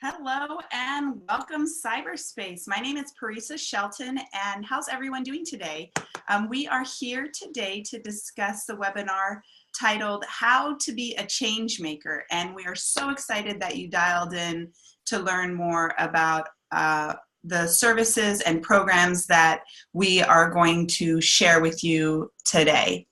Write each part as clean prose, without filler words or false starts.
Hello and welcome cyberspace. My name is Shelton, and how's everyone doing today? We are here today to discuss the webinar titled How to Be a Changemaker, and we are so excited that you dialed in to learn more about the services and programs that we are going to share with you today.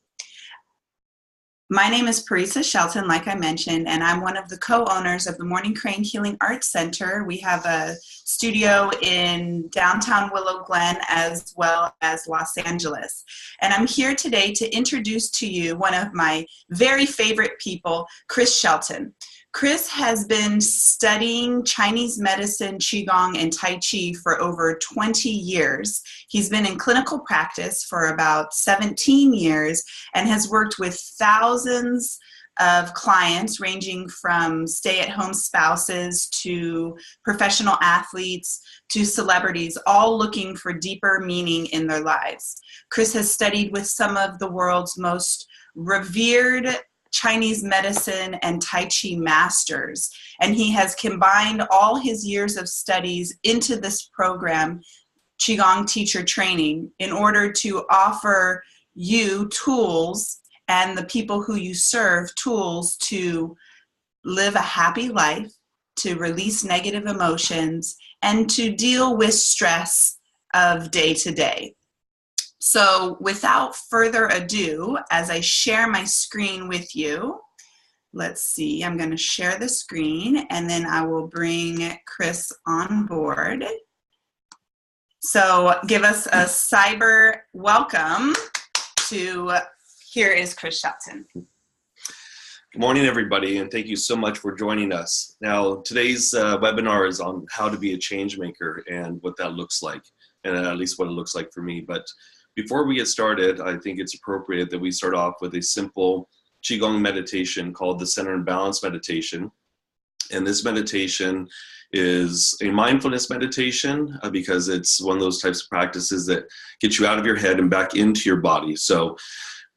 My name is Shelton, like I mentioned, and I'm one of the co-owners of the Morning Crane Healing Arts Center. We have a studio in downtown Willow Glen as well as Los Angeles. And I'm here today to introduce to you one of my very favorite people, Shelton. Chris has been studying Chinese medicine, Qigong, and Tai Chi for over 20 years. He's been in clinical practice for about 17 years and has worked with thousands of clients ranging from stay-at-home spouses to professional athletes to celebrities, all looking for deeper meaning in their lives. Chris has studied with some of the world's most revered Chinese medicine and Tai Chi masters, and he has combined all his years of studies into this program, Qigong Teacher Training, in order to offer you tools and the people who you serve tools to live a happy life, to release negative emotions, and to deal with stress of day to day. So without further ado, as I share my screen with you, let's see, I'm going to share the screen and then I will bring Chris on board. So give us a cyber welcome to, here is Chris Shelton. Good morning, everybody, and thank you so much for joining us. Now, today's webinar is on how to be a change maker and what that looks like, and at least what it looks like for me. But before we get started, I think it's appropriate that we start off with a simple Qigong meditation called the Center and Balance meditation. And this meditation is a mindfulness meditation because it's one of those types of practices that get you out of your head and back into your body. So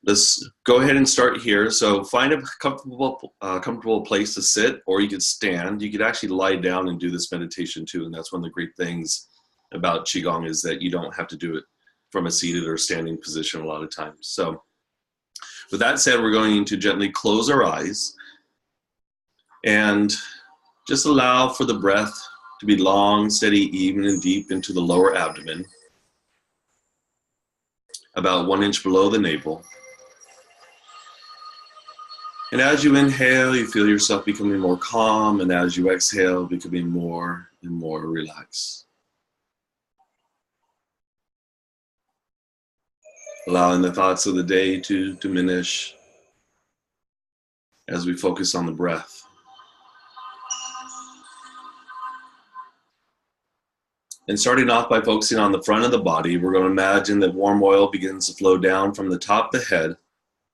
let's go ahead and start here. So find a comfortable place to sit, or you could stand. You could actually lie down and do this meditation too. And that's one of the great things about Qigong is that you don't have to do it from a seated or standing position a lot of times. So with that said, we're going to gently close our eyes and just allow for the breath to be long, steady, even, and deep into the lower abdomen, about 1 inch below the navel. And as you inhale, you feel yourself becoming more calm, and as you exhale, becoming more and more relaxed. Allowing the thoughts of the day to diminish as we focus on the breath. And starting off by focusing on the front of the body, we're going to imagine that warm oil begins to flow down from the top of the head,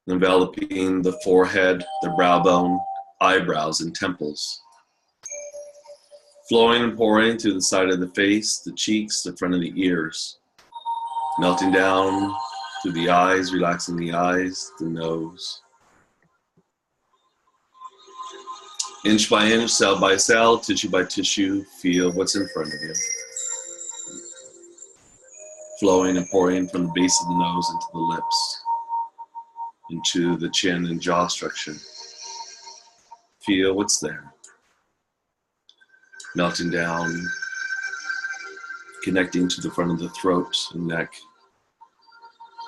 enveloping the forehead, the brow bone, eyebrows, and temples. Flowing and pouring through the side of the face, the cheeks, the front of the ears. Melting down through the eyes, relaxing the eyes, the nose. Inch by inch, cell by cell, tissue by tissue, feel what's in front of you. Flowing and pouring from the base of the nose into the lips, into the chin and jaw structure. Feel what's there. Melting down, connecting to the front of the throat and neck,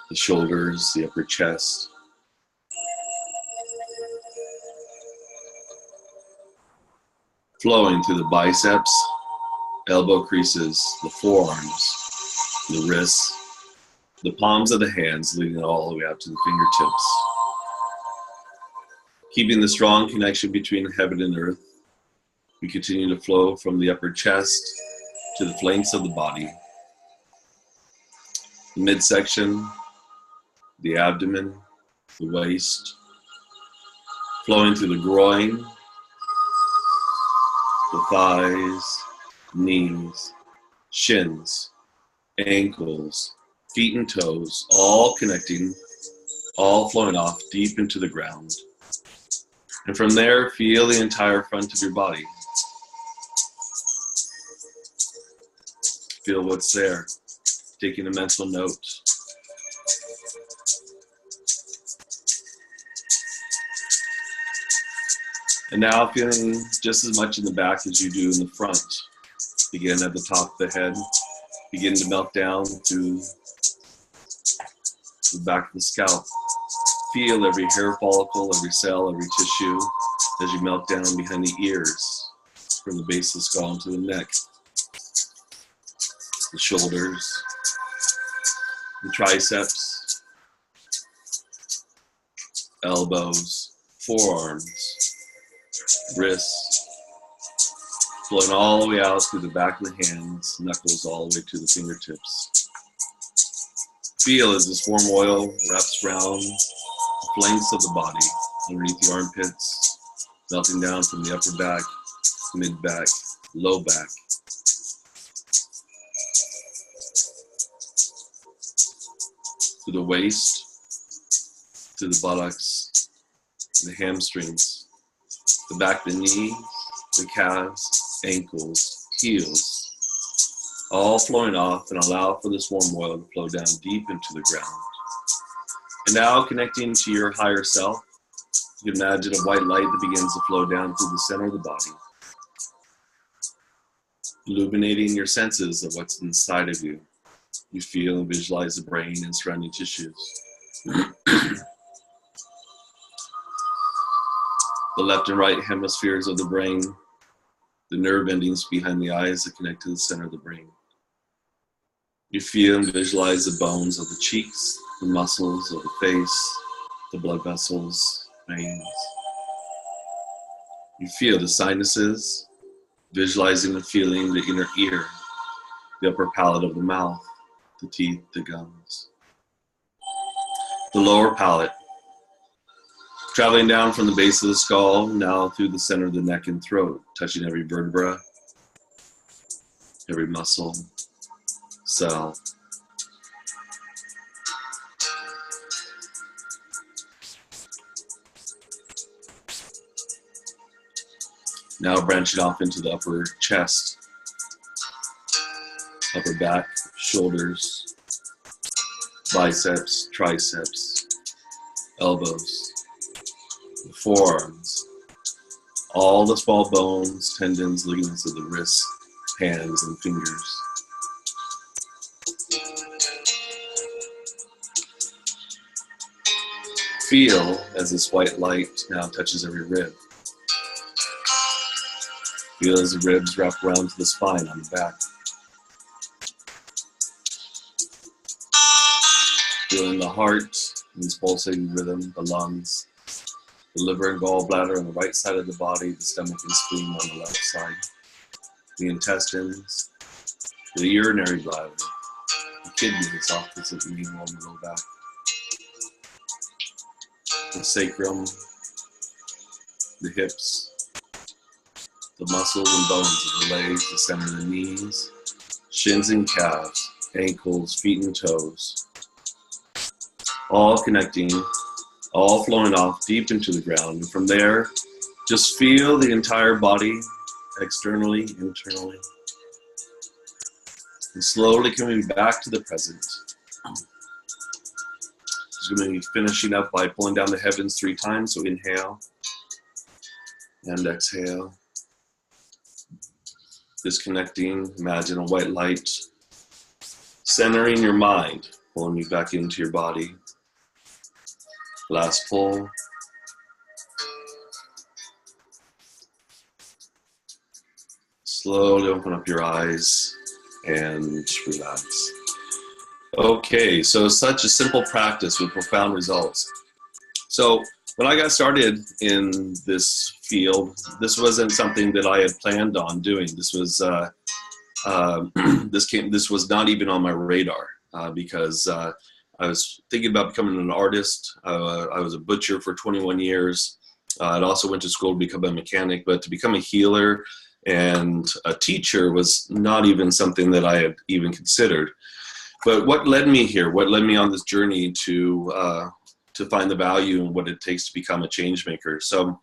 the shoulders, the upper chest. Flowing through the biceps, elbow creases, the forearms, the wrists, the palms of the hands, leading all the way out to the fingertips. Keeping the strong connection between heaven and earth, we continue to flow from the upper chest to the flanks of the body, the midsection, the abdomen, the waist, flowing through the groin, the thighs, knees, shins, ankles, feet and toes, all connecting, all flowing off deep into the ground. And from there, feel the entire front of your body. Feel what's there. Taking a mental note. And now feeling just as much in the back as you do in the front. Begin at the top of the head. Begin to melt down to the back of the scalp. Feel every hair follicle, every cell, every tissue as you melt down behind the ears, from the base of the skull to the neck, the shoulders, the triceps, elbows, forearms, wrists, flowing all the way out through the back of the hands, knuckles all the way to the fingertips. Feel as this warm oil wraps around the flanks of the body, underneath the armpits, melting down from the upper back, mid back, low back. To the waist, to the buttocks, the hamstrings, the back of the knees, the calves, ankles, heels, all flowing off, and allow for this warm oil to flow down deep into the ground. And now connecting to your higher self, you can imagine a white light that begins to flow down through the center of the body, illuminating your senses of what's inside of you. You feel and visualize the brain and surrounding tissues. The left and right hemispheres of the brain, the nerve endings behind the eyes that connect to the center of the brain. You feel and visualize the bones of the cheeks, the muscles of the face, the blood vessels, veins. You feel the sinuses, visualizing and feeling the inner ear, the upper palate of the mouth, the teeth, the gums. The lower palate, traveling down from the base of the skull, now through the center of the neck and throat, touching every vertebra, every muscle, cell. Now branching off into the upper chest, upper back, shoulders, biceps, triceps, elbows, the forearms, all the small bones, tendons, ligaments of the wrists, hands, and fingers. Feel as this white light now touches every rib. Feel as the ribs wrap around to the spine on the back. Feeling the heart in its pulsating rhythm, the lungs, the liver and gallbladder on the right side of the body, the stomach and spleen on the left side, the intestines, the urinary bladder, the kidneys opposite the knee on the low back, the sacrum, the hips, the muscles and bones of the legs, the center of the knees, shins and calves, ankles, feet and toes, all connecting, all flowing off deep into the ground. And from there, just feel the entire body, externally, internally, and slowly coming back to the present. Just going to be finishing up by pulling down the heavens 3 times. So inhale and exhale. Disconnecting, imagine a white light, centering your mind, pulling you back into your body. Last pull. Slowly open up your eyes and relax. Okay, so such a simple practice with profound results. So when I got started in this field, this wasn't something that I had planned on doing. This was this was not even on my radar because I was thinking about becoming an artist. I was a butcher for 21 years. I also went to school to become a mechanic, but to become a healer and a teacher was not even something that I had even considered. But what led me here? What led me on this journey to find the value in what it takes to become a change maker? So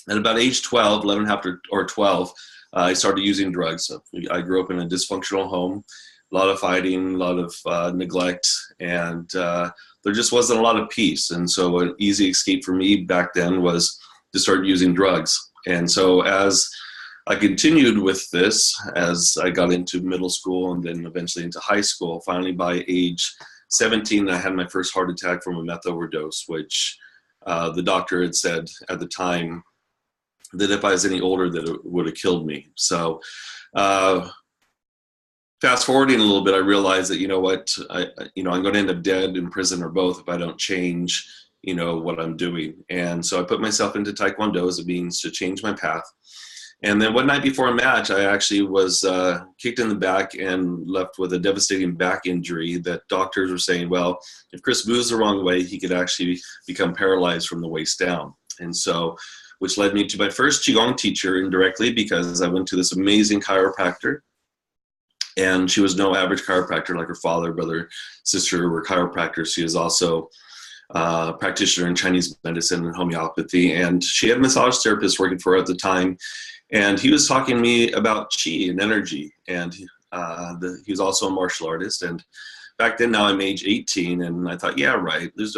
at about age 12, 11 or 12, I started using drugs. I grew up in a dysfunctional home, a lot of fighting, a lot of neglect, and there just wasn't a lot of peace. And so an easy escape for me back then was to start using drugs. And so as I continued with this, as I got into middle school and then eventually into high school, finally by age 17, I had my first heart attack from a meth overdose, which the doctor had said at the time that if I was any older, that it would have killed me. So fast forwarding a little bit, I realized that, you know what, I'm going to end up dead, in prison, or both if I don't change, what I'm doing. And so I put myself into Taekwondo as a means to change my path. And then one night before a match, I actually was kicked in the back and left with a devastating back injury that doctors were saying, well, if Chris moves the wrong way, he could actually become paralyzed from the waist down. And so, which led me to my first Qigong teacher indirectly, because I went to this amazing chiropractor. And she was no average chiropractor, like her father, brother, sister were chiropractors. She was also a practitioner in Chinese medicine and homeopathy. And she had a massage therapist working for her at the time. And he was talking to me about Qi and energy. And he was also a martial artist. And back then, now I'm age 18. And I thought, yeah, right, there's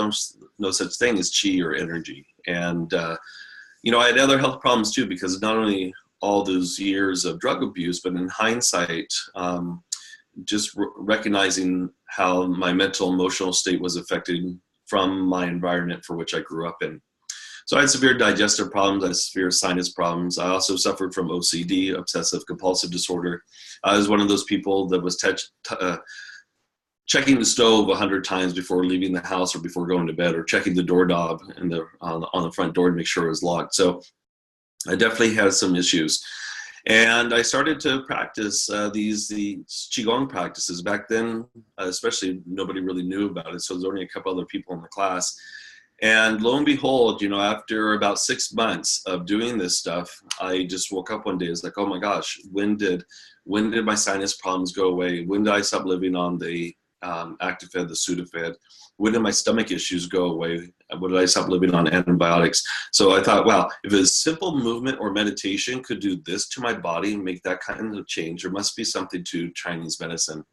no such thing as Qi or energy. And, I had other health problems too, because not only all those years of drug abuse, but in hindsight, just recognizing how my mental, emotional state was affected from my environment for which I grew up in. So I had severe digestive problems, I had severe sinus problems. I also suffered from OCD, obsessive compulsive disorder. I was one of those people that was checking the stove 100 times before leaving the house or before going to bed, or checking the doorknob on the front door to make sure it was locked. So I definitely had some issues. And I started to practice these Qigong practices. Back then, especially, nobody really knew about it, so there's only a couple other people in the class. And lo and behold, after about 6 months of doing this stuff, I just woke up one day. It's like, oh my gosh, when did my sinus problems go away? When did I stop living on the Actifed, the Sudafed? When did my stomach issues go away? When did I stop living on antibiotics? So I thought, wow, if a simple movement or meditation could do this to my body and make that kind of change, there must be something to Chinese medicine.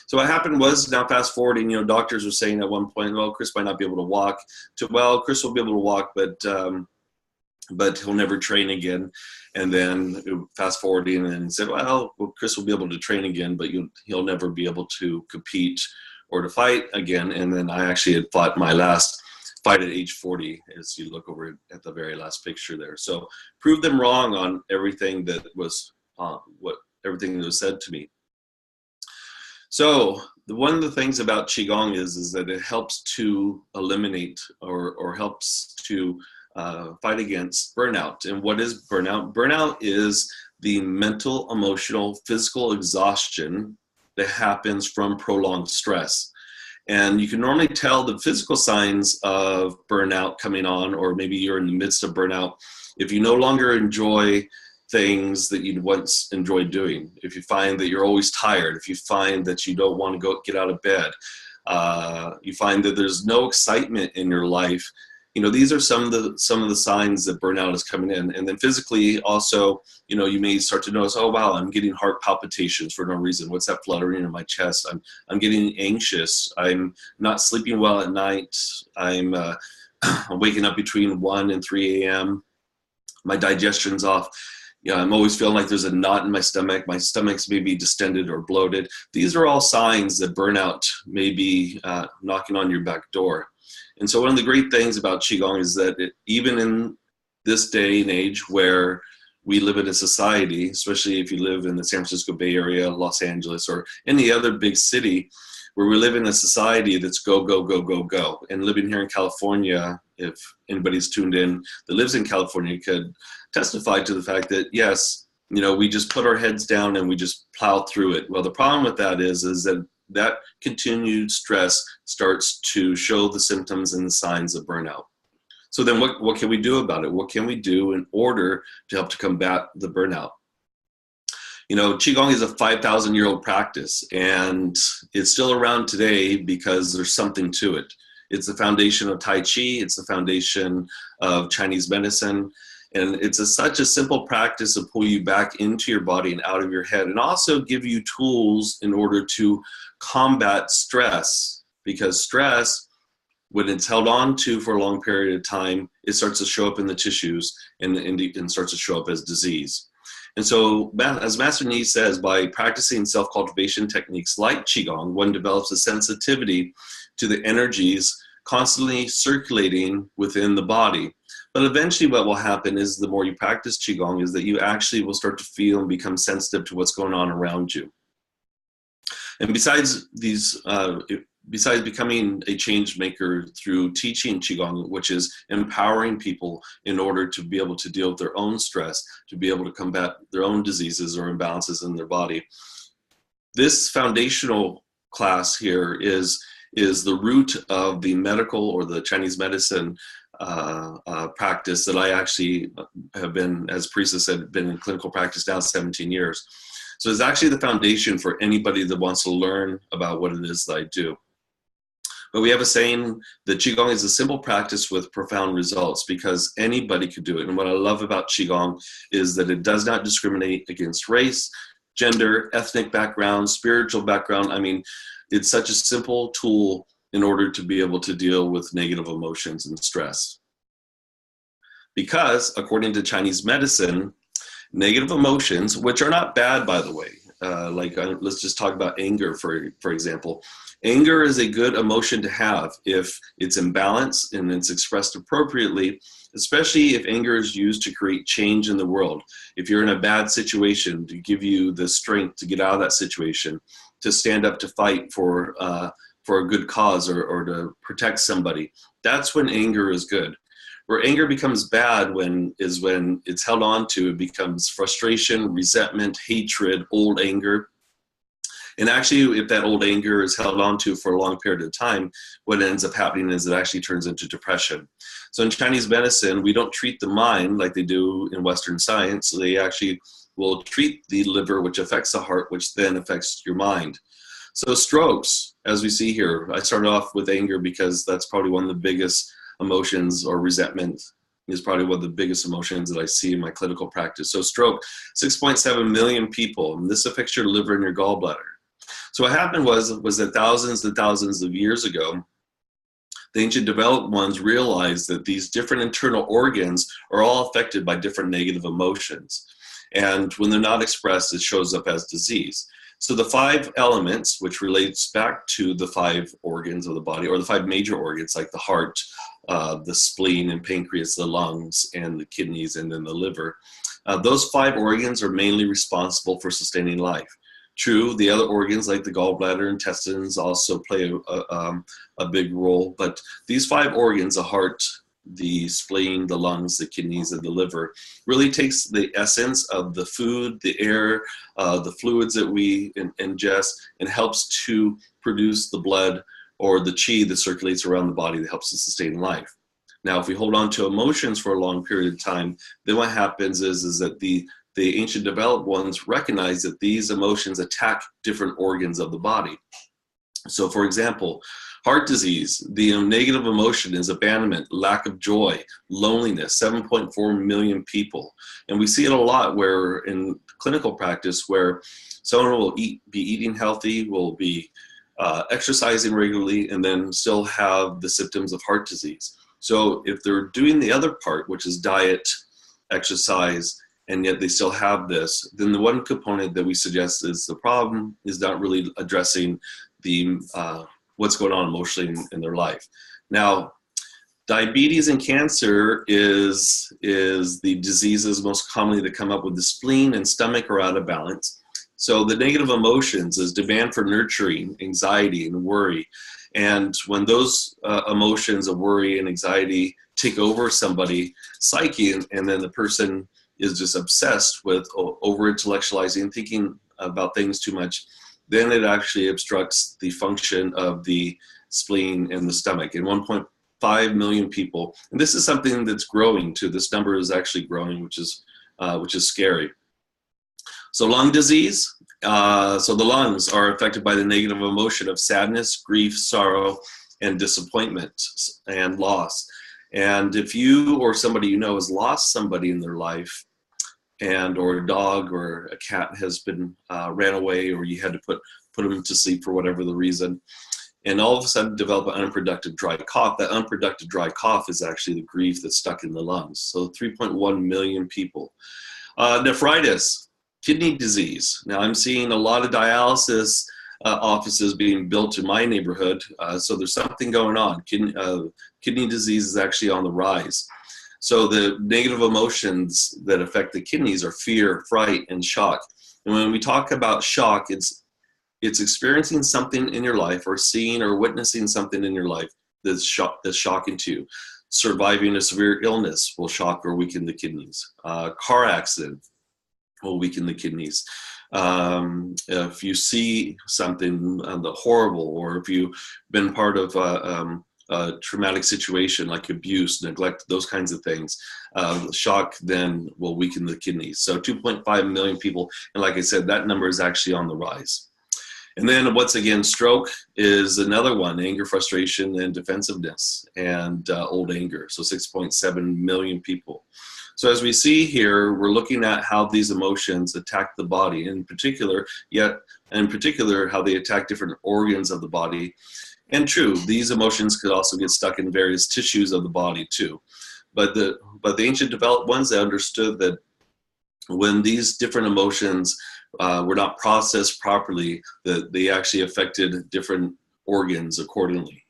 So what happened was, now fast forwarding, doctors were saying at one point, well, Chris might not be able to walk, to, well, Chris will be able to walk, but he'll never train again. And then fast forwarding and said, well, Chris will be able to train again, but he'll never be able to compete or to fight again. And then I actually had fought my last fight at age 40, as you look over at the very last picture there. So proved them wrong on everything that was everything that was said to me. So one of the things about Qigong is that it helps to eliminate or helps to fight against burnout. And what is burnout? Burnout is the mental, emotional, physical exhaustion that happens from prolonged stress. And you can normally tell the physical signs of burnout coming on, or maybe you're in the midst of burnout, if you no longer enjoy things that you'd once enjoyed doing. If you find that you're always tired, if you find that you don't want to get out of bed, you find that there's no excitement in your life. These are some of the signs that burnout is coming in. And then physically also, you may start to notice, oh wow, I'm getting heart palpitations for no reason. What's that fluttering in my chest? I'm getting anxious. I'm not sleeping well at night. I'm waking up between 1 and 3 a.m. My digestion's off. I'm always feeling like there's a knot in my stomach. My stomach's maybe distended or bloated. These are all signs that burnout may be knocking on your back door. And so one of the great things about Qigong is that even in this day and age where we live in a society, especially if you live in the San Francisco Bay Area, Los Angeles, or any other big city, where we live in a society that's go, go, go, go, go. And living here in California, if anybody's tuned in that lives in California, could testify to the fact that, yes, we just put our heads down and we just plow through it. Well, the problem with that is that continued stress starts to show the symptoms and the signs of burnout. So then what can we do about it? What can we do in order to help to combat the burnout? Qigong is a 5,000-year-old practice, and it's still around today because there's something to it. It's the foundation of Tai Chi. It's the foundation of Chinese medicine. And it's such a simple practice to pull you back into your body and out of your head, and also give you tools in order to combat stress. Because stress, when it's held on to for a long period of time, it starts to show up in the tissues and starts to show up as disease. And so, as Master Ni says, by practicing self-cultivation techniques like Qigong, one develops a sensitivity to the energies constantly circulating within the body. But eventually what will happen is the more you practice Qigong is that you actually will start to feel and become sensitive to what's going on around you. And besides becoming a change maker through teaching Qigong, which is empowering people in order to be able to deal with their own stress, to be able to combat their own diseases or imbalances in their body, this foundational class here is the root of the medical or the Chinese medicine practice that I actually have been, as Parisa said, been in clinical practice now 17 years. So it's actually the foundation for anybody that wants to learn about what it is that I do. But we have a saying that Qigong is a simple practice with profound results, because anybody could do it. And what I love about Qigong is that it does not discriminate against race, gender, ethnic background, spiritual background. I mean, it's such a simple tool in order to be able to deal with negative emotions and stress. Because according to Chinese medicine, negative emotions, which are not bad, by the way, let's just talk about anger, for example. Anger is a good emotion to have if it's in balance and it's expressed appropriately, especially if anger is used to create change in the world. If you're in a bad situation, to give you the strength to get out of that situation, to stand up to fight for a good cause or to protect somebody, that's when anger is good. Where anger becomes bad is when it's held on to, it becomes frustration, resentment, hatred, old anger. And actually, if that old anger is held on to for a long period of time, what ends up happening is it actually turns into depression. So in Chinese medicine, we don't treat the mind like they do in Western science. So they actually will treat the liver, which affects the heart, which then affects your mind. So strokes, as we see here, I started off with anger because that's probably one of the biggest emotions, or resentment is probably one of the biggest emotions that I see in my clinical practice. So stroke, 6.7 million people, and this affects your liver and your gallbladder. So what happened was that thousands and thousands of years ago, the ancient developed ones realized that these different internal organs are all affected by different negative emotions. And when they're not expressed, it shows up as disease. So the 5 elements, which relates back to the 5 organs of the body, or the 5 major organs like the heart, the spleen and pancreas, the lungs, and the kidneys, and then the liver. Those 5 organs are mainly responsible for sustaining life. True, the other organs like the gallbladder, intestines also play a big role, but these 5 organs, the heart, the spleen, the lungs, the kidneys, and the liver, really takes the essence of the food, the air, the fluids that we ingest, and helps to produce the blood or the qi that circulates around the body that helps to sustain life. Now, if we hold on to emotions for a long period of time, then what happens is that the ancient developed ones recognize that these emotions attack different organs of the body. So, for example, heart disease, the negative emotion is abandonment, lack of joy, loneliness, 7.4 million people. And we see it a lot where in clinical practice where someone will be eating healthy, will be exercising regularly, and then still have the symptoms of heart disease. So if they're doing the other part, which is diet, exercise, and yet they still have this, then the one component that we suggest is the problem is not really addressing the what's going on emotionally in their life. Now, diabetes and cancer is the diseases most commonly that come up with the spleen and stomach are out of balance. So the negative emotions is demand for nurturing, anxiety, and worry. And when those emotions of worry and anxiety take over somebody's psyche, and then the person is just obsessed with over-intellectualizing, thinking about things too much, then it actually obstructs the function of the spleen and the stomach. And 1.5 million people, and this is something that's growing too. This number is actually growing, which is scary. So lung disease, so the lungs are affected by the negative emotion of sadness, grief, sorrow, and disappointment and loss. And if you or somebody you know has lost somebody in their life, and or a dog or a cat has been ran away, or you had to put them to sleep for whatever the reason, and all of a sudden develop an unproductive dry cough, that unproductive dry cough is actually the grief that's stuck in the lungs. So 3.1 million people. Nephritis, kidney disease. Now I'm seeing a lot of dialysis offices being built in my neighborhood, so there's something going on. Kidney disease is actually on the rise. So the negative emotions that affect the kidneys are fear, fright, and shock. And when we talk about shock, it's experiencing something in your life, or seeing or witnessing something in your life that's shocking to you. Surviving a severe illness will shock or weaken the kidneys. Car accident will weaken the kidneys. If you see something horrible, or if you've been part of a traumatic situation like abuse, neglect, those kinds of things, shock then will weaken the kidneys. So 2.5 million people, and like I said, that number is actually on the rise. And then once again, stroke is another one: anger, frustration, and defensiveness, and old anger. So 6.7 million people. So as we see here, we're looking at how these emotions attack the body, in particular, how they attack different organs of the body. And true, these emotions could also get stuck in various tissues of the body too. But the ancient developed ones, they understood that when these different emotions were not processed properly, that they actually affected different organs accordingly.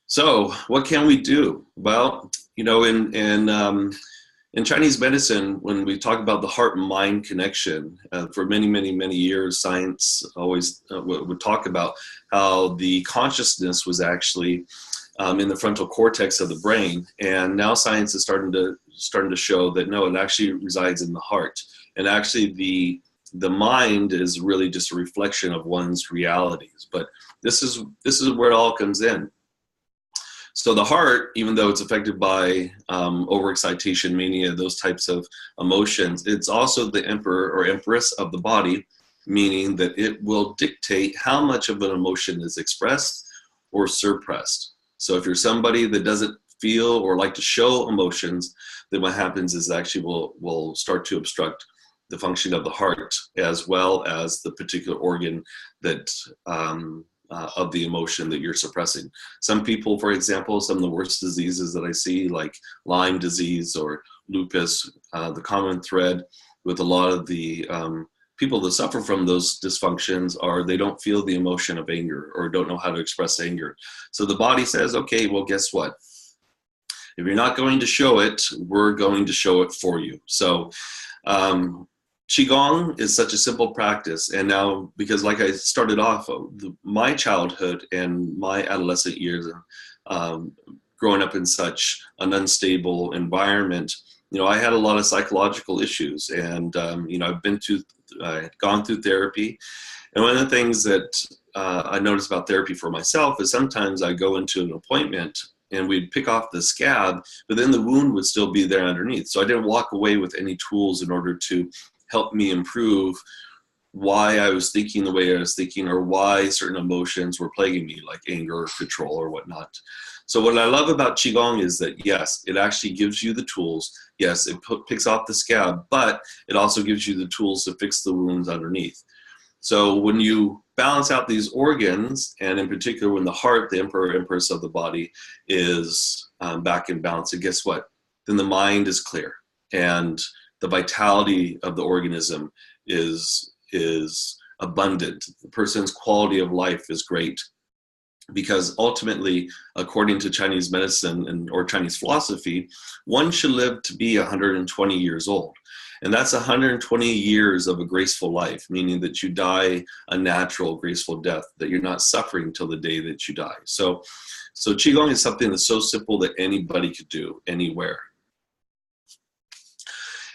So what can we do? Well, you know, in Chinese medicine, when we talk about the heart and mind connection, for many years, science always would talk about how the consciousness was actually in the frontal cortex of the brain, and now science is starting to show that no, it actually resides in the heart, and actually the mind is really just a reflection of one's realities. But this is where it all comes in. So the heart, even though it's affected by overexcitation, mania, those types of emotions, it's also the emperor or empress of the body, meaning that it will dictate how much of an emotion is expressed or suppressed. So if you're somebody that doesn't feel or like to show emotions, then what happens is actually will start to obstruct the function of the heart, as well as the particular organ that of the emotion that you're suppressing. Some people, for example, some of the worst diseases that I see, like Lyme disease or lupus, the common thread with a lot of the people that suffer from those dysfunctions are they don't feel the emotion of anger, or don't know how to express anger. So the body says, okay, well, guess what? If you're not going to show it, we're going to show it for you. So Qigong is such a simple practice. And now, because like I started off, my childhood and my adolescent years, growing up in such an unstable environment, you know, I had a lot of psychological issues, and you know, I've gone through therapy. And one of the things that I noticed about therapy for myself is sometimes I go into an appointment and we'd pick off the scab, but then the wound would still be there underneath. So I didn't walk away with any tools in order to help me improve why I was thinking the way I was thinking, or why certain emotions were plaguing me, like anger or control or whatnot. So what I love about Qigong is that, yes, it actually gives you the tools. Yes, it picks off the scab, but it also gives you the tools to fix the wounds underneath. So when you balance out these organs, and in particular when the heart, the emperor, empress of the body, is back in balance, and guess what? Then the mind is clear, and the vitality of the organism is abundant. The person's quality of life is great, because ultimately, according to Chinese medicine or Chinese philosophy, one should live to be 120 years old. And that's 120 years of a graceful life, meaning that you die a natural, graceful death, that you're not suffering till the day that you die. So Qigong is something that's so simple that anybody could do anywhere.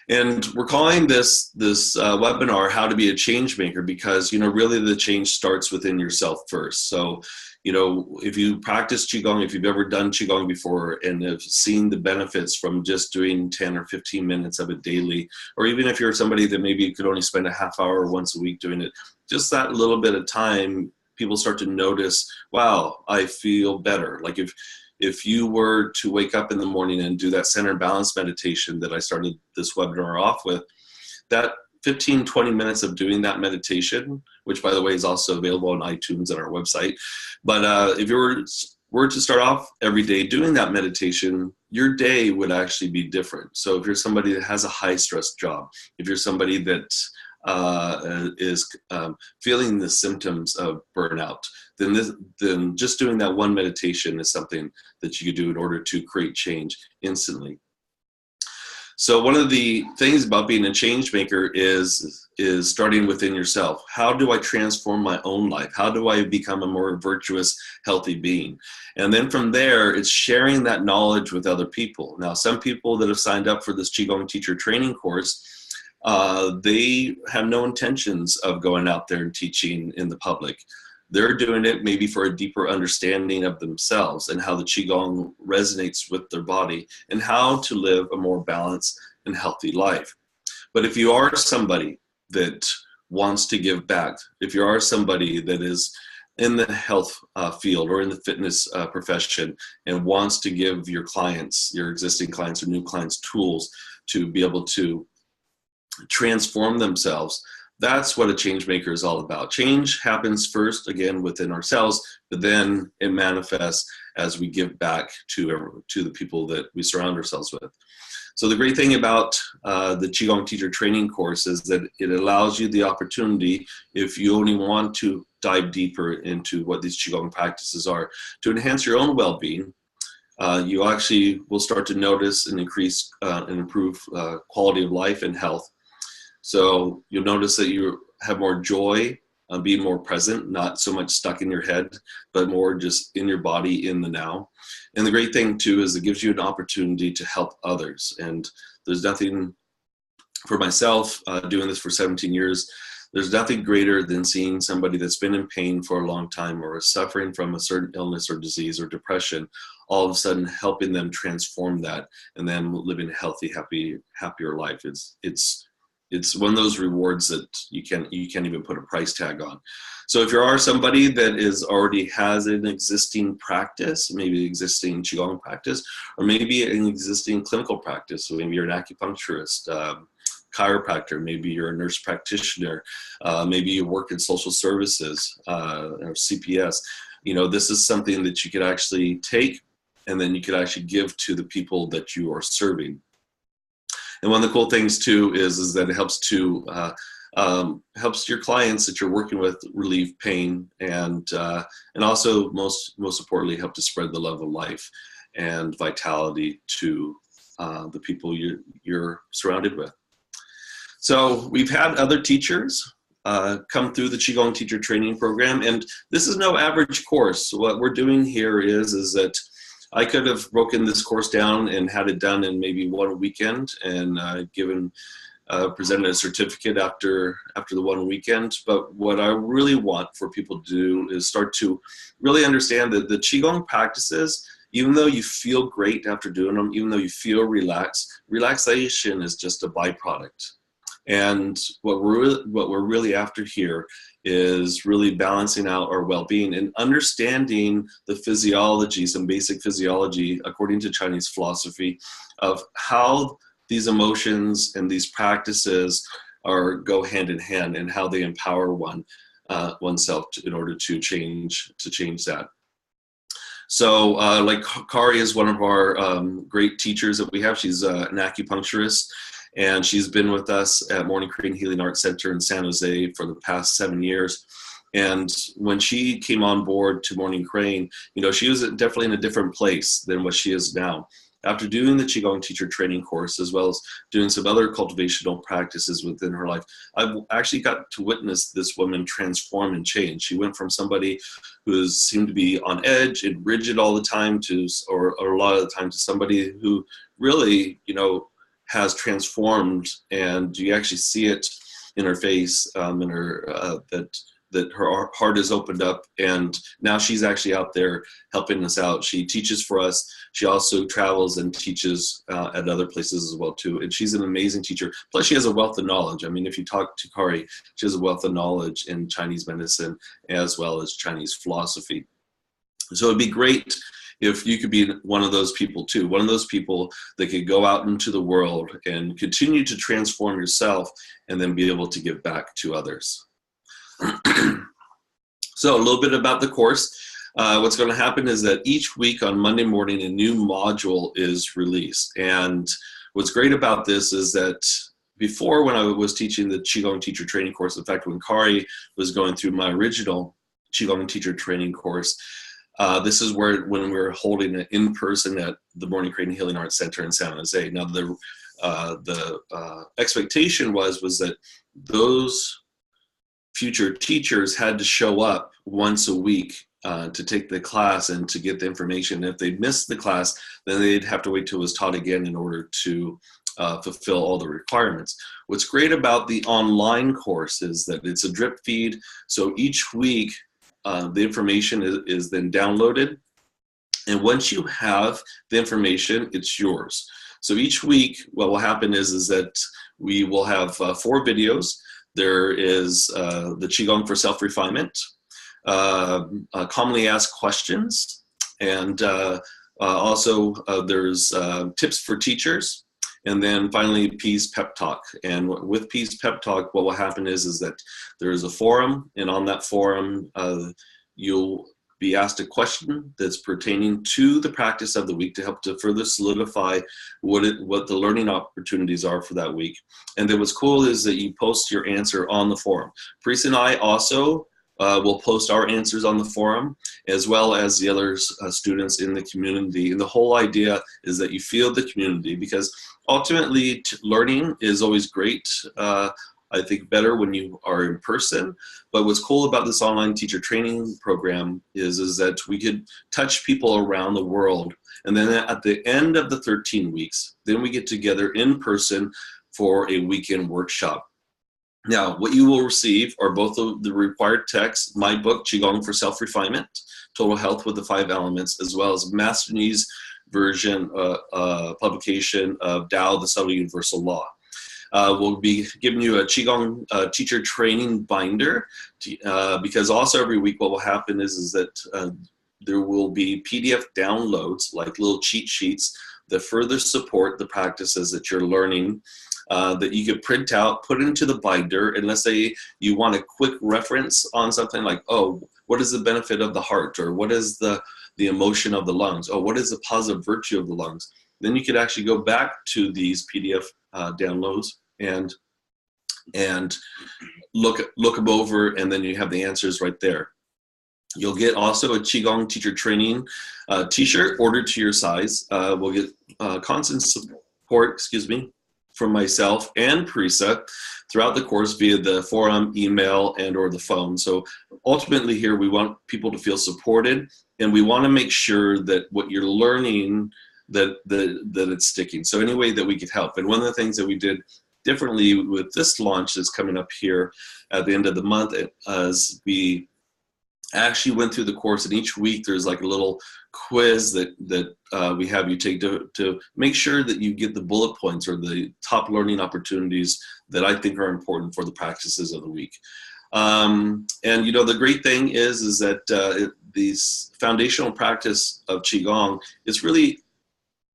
And we're calling this webinar "How to Be a Changemaker," because, you know, really the change starts within yourself first. So, you know, if you practice Qigong, if you've ever done Qigong before and have seen the benefits from just doing 10 or 15 minutes of it daily, or even if you're somebody that maybe could only spend a half hour once a week doing it, just that little bit of time, people start to notice, wow, I feel better. Like if if you were to wake up in the morning and do that center and balance meditation that I started this webinar off with, that 15, 20 minutes of doing that meditation, which by the way is also available on iTunes and our website. But if you were to start off every day doing that meditation, your day would actually be different. So if you're somebody that has a high stress job, if you're somebody that is feeling the symptoms of burnout, then just doing that one meditation is something that you could do in order to create change instantly. So one of the things about being a change maker is starting within yourself. How do I transform my own life? How do I become a more virtuous, healthy being? And then from there, it's sharing that knowledge with other people. Now, some people that have signed up for this Qigong teacher training course, they have no intentions of going out there and teaching in the public. They're doing it maybe for a deeper understanding of themselves and how the Qigong resonates with their body and how to live a more balanced and healthy life. But if you are somebody that wants to give back, if you are somebody that is in the health field or in the fitness profession and wants to give your clients, your existing clients or new clients, tools to be able to transform themselves, that's what a change maker is all about. Change happens first, again, within ourselves, but then it manifests as we give back to the people that we surround ourselves with. So the great thing about the Qigong teacher training course is that it allows you the opportunity, if you only want to dive deeper into what these Qigong practices are, to enhance your own well-being. You actually will start to notice and increase and improve quality of life and health. So you'll notice that you have more joy, being more present, not so much stuck in your head, but more just in your body, in the now. And the great thing too is it gives you an opportunity to help others. And there's nothing, for myself, doing this for 17 years, there's nothing greater than seeing somebody that's been in pain for a long time or is suffering from a certain illness or disease or depression, all of a sudden helping them transform that and then living a healthy, happier life. It's one of those rewards that you can't even put a price tag on. So if you are somebody that already has an existing practice, maybe existing Qigong practice, or maybe an existing clinical practice, so maybe you're an acupuncturist, chiropractor, maybe you're a nurse practitioner, maybe you work in social services or CPS, this is something that you could actually take and then you could actually give to the people that you are serving. And one of the cool things too is that it helps to helps your clients that you're working with relieve pain and also most importantly help to spread the love of life and vitality to the people you're surrounded with. So we've had other teachers come through the Qigong teacher training program, and this is no average course. What we're doing here is that I could have broken this course down and had it done in maybe one weekend and presented a certificate after the one weekend. But what I really want for people to do is start to really understand that the Qigong practices, even though you feel great after doing them, even though you feel relaxed, relaxation is just a byproduct. And what we're really after here is really balancing out our well-being and understanding the physiology, some basic physiology according to Chinese philosophy of how these emotions and these practices go hand in hand and how they empower oneself in order to change that. So like Kari is one of our great teachers that we have. She's an acupuncturist. And she's been with us at Morning Crane Healing Arts Center in San Jose for the past 7 years. And when she came on board to Morning Crane, she was definitely in a different place than what she is now. After doing the Qigong teacher training course, as well as doing some other cultivational practices within her life, I've actually got to witness this woman transform and change. She went from somebody who seemed to be on edge and rigid all the time or a lot of the time to somebody who really, has transformed, and you actually see it in her face, in her that her heart is opened up, and now she's actually out there helping us out. She teaches for us. She also travels and teaches at other places as well too. And she's an amazing teacher. Plus, she has a wealth of knowledge. I mean, if you talk to Kari, she has a wealth of knowledge in Chinese medicine as well as Chinese philosophy. So it'd be great if you could be one of those people too, one of those people that could go out into the world and continue to transform yourself and then be able to give back to others. So a little bit about the course. What's going to happen is that each week on Monday morning, a new module is released. And what's great about this is that before, when I was teaching the Qigong teacher training course, in fact, when Kari was going through my original Qigong teacher training course, this is where, when we were holding it in person at the Morning Creating Healing Arts Center in San Jose. Now, the expectation was that those future teachers had to show up once a week to take the class and to get the information. If they missed the class, then they'd have to wait till it was taught again in order to fulfill all the requirements. What's great about the online course is that it's a drip feed. So each week, the information is then downloaded. And once you have the information, it's yours. So each week, what will happen is that we will have 4 videos. There is the Qigong for self-refinement, commonly asked questions, and also there's tips for teachers, and then finally Peace Pep Talk. And with Peace Pep Talk, what will happen is that there is a forum, and on that forum you'll be asked a question that's pertaining to the practice of the week to help to further solidify what the learning opportunities are for that week. And then what's cool is that you post your answer on the forum. Priest and I also will post our answers on the forum, as well as the other students in the community. And the whole idea is that you feel the community, because ultimately learning is always great. I think better when you are in person. But what's cool about this online teacher training program is that we could touch people around the world. And then at the end of the 13 weeks, then we get together in person for a weekend workshop. Now, what you will receive are both of the required texts, my book, Qigong for Self-Refinement, Total Health with the 5 Elements, as well as Master Ni's version publication of Tao, the Subtle Universal Law. We'll be giving you a Qigong teacher training binder, because also every week what will happen is that there will be PDF downloads, like little cheat sheets that further support the practices that you're learning, that you could print out, put into the binder, and let's say you want a quick reference on something like, oh, what is the benefit of the heart, or what is the emotion of the lungs, or what is the positive virtue of the lungs. Then you could actually go back to these PDF downloads and look them over, and then you have the answers right there. You'll get also a Qigong teacher training t-shirt ordered to your size. We'll get constant support, from myself and Parisa throughout the course via the forum, email, and or the phone. So ultimately here we want people to feel supported, and we want to make sure that what you're learning, that it's sticking. So any way that we could help. And one of the things that we did differently with this launch that's coming up here at the end of the month is we actually went through the course, and each week there's like a little quiz that we have you take to make sure that you get the bullet points or the top learning opportunities that I think are important for the practices of the week. And you know, the great thing is that these foundational practice of Qigong, it's really,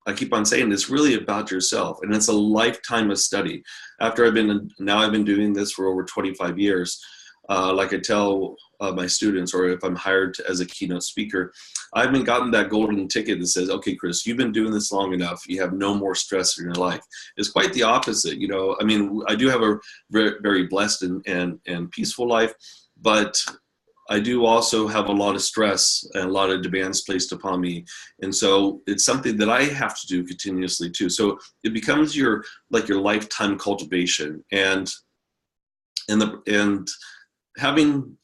I keep on saying, it's really about yourself, and it's a lifetime of study. After I've been doing this for over 25 years, like I tell my students, or if I'm hired as a keynote speaker, I haven't gotten that golden ticket that says, okay, Chris, you've been doing this long enough, you have no more stress in your life. It's quite the opposite. You know, I mean, I do have a very, very blessed and peaceful life, but I do also have a lot of stress and a lot of demands placed upon me. And so it's something that I have to do continuously too. So it becomes your lifetime cultivation, and having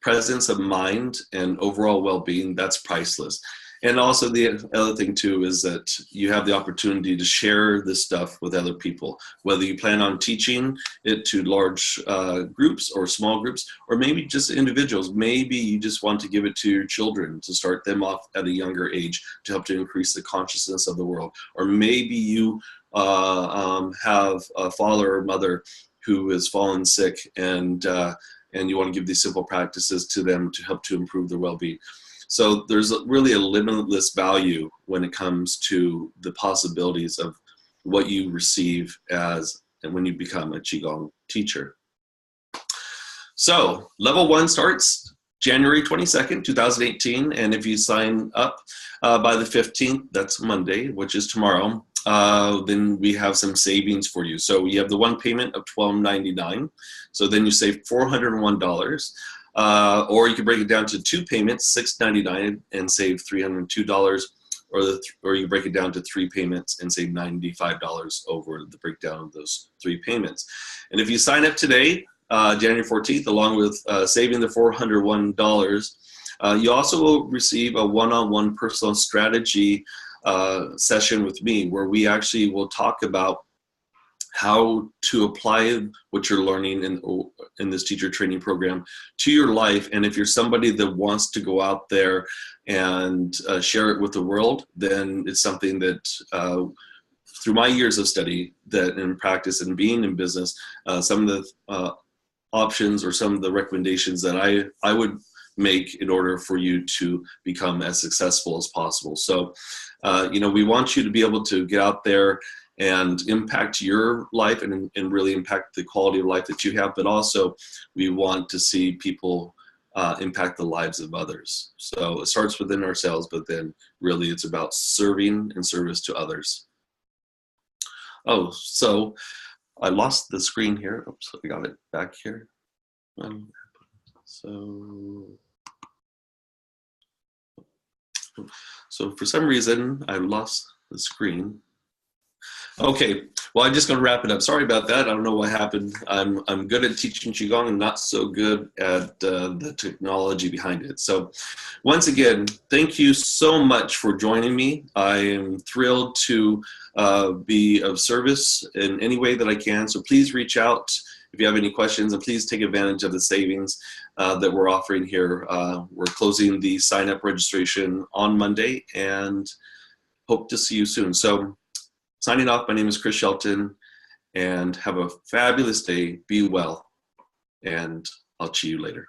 presence of mind and overall well-being, that's priceless. And also the other thing too is that you have the opportunity to share this stuff with other people, whether you plan on teaching it to large groups or small groups, or maybe just individuals. Maybe you just want to give it to your children to start them off at a younger age to help to increase the consciousness of the world. Or maybe you have a father or mother who has fallen sick, and you want to give these simple practices to them to help to improve their well-being. So there's really a limitless value when it comes to the possibilities of what you receive as and when you become a Qigong teacher. So level 1 starts January 22nd, 2018. And if you sign up by the 15th, that's Monday, which is tomorrow, then we have some savings for you. So you have the one payment of $12.99. So then you save $401. Or you can break it down to 2 payments, $6.99, and save $302. Or you break it down to 3 payments and save $95 over the breakdown of those 3 payments. And if you sign up today, January 14th, along with saving the $401, you also will receive a one-on-one personal strategy session with me, where we actually will talk about how to apply what you're learning in this teacher training program to your life. And if you're somebody that wants to go out there and share it with the world, then it's something that through my years of study that in practice and being in business, some of the options or some of the recommendations that I would make in order for you to become as successful as possible. So, we want you to be able to get out there and impact your life and really impact the quality of life that you have, but also we want to see people impact the lives of others. So it starts within ourselves, but then really it's about serving and service to others. Oh, so I lost the screen here. Oops, I got it back here. So for some reason, I lost the screen. Okay, well, I'm just going to wrap it up. Sorry about that. I don't know what happened. I'm good at teaching Qigong and not so good at the technology behind it. So once again, thank you so much for joining me. I am thrilled to be of service in any way that I can. So please reach out if you have any questions, and please take advantage of the savings that we're offering here. We're closing the sign-up registration on Monday and hope to see you soon. So signing off, my name is Chris Shelton, and have a fabulous day. Be well, and I'll see you later.